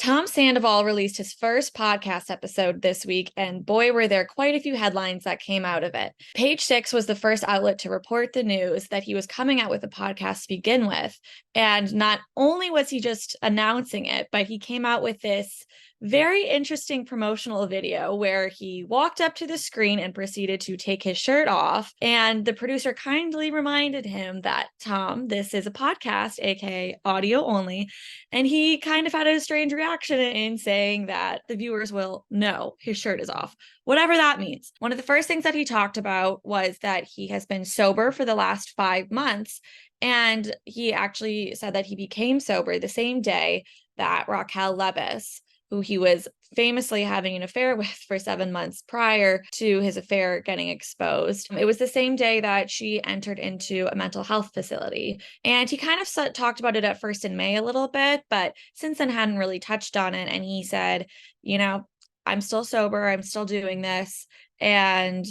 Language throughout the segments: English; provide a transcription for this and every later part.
Tom Sandoval released his first podcast episode this week, and boy, were there quite a few headlines that came out of it. Page Six was the first outlet to report the news that he was coming out with a podcast to begin with. And not only was he just announcing it, but he came out with this very interesting promotional video where he walked up to the screen and proceeded to take his shirt off. And the producer kindly reminded him that, Tom, this is a podcast, aka audio only. And he kind of had a strange reaction in saying that the viewers will know his shirt is off, whatever that means. One of the first things that he talked about was that he has been sober for the last 5 months. And he actually said that he became sober the same day that Raquel Leviss, who he was famously having an affair with for 7 months prior to his affair getting exposed. It was the same day that she entered into a mental health facility. And he kind of talked about it at first in May a little bit, but since then hadn't really touched on it. And he said, I'm still sober, I'm still doing this. And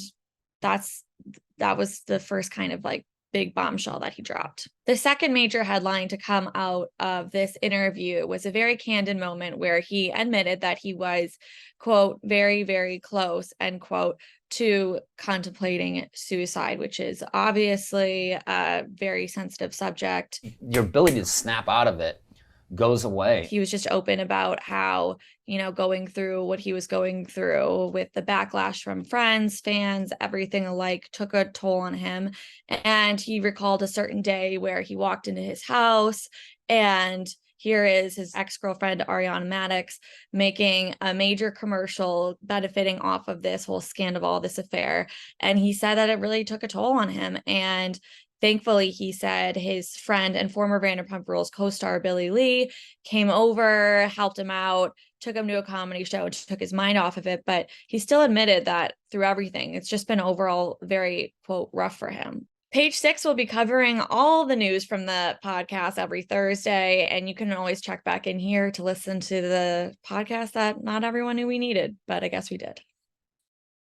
that was the first kind of big bombshell that he dropped. The second major headline to come out of this interview was a very candid moment where he admitted that he was, quote, very, very close, end quote, to contemplating suicide, which is obviously a very sensitive subject. Your ability to snap out of it goes away. He was just open about how, going through what he was going through with the backlash from friends, fans, everything alike took a toll on him. And he recalled a certain day where he walked into his house and here is his ex-girlfriend, Ariana Madix, making a major commercial benefiting off of this whole scandal, this affair. And he said that it really took a toll on him. And thankfully, he said his friend and former Vanderpump Rules co-star Billy Lee came over, helped him out, took him to a comedy show, took his mind off of it. But he still admitted that through everything, it's just been overall very, quote, rough for him. Page Six will be covering all the news from the podcast every Thursday, and you can always check back in here to listen to the podcast that not everyone knew we needed, but I guess we did.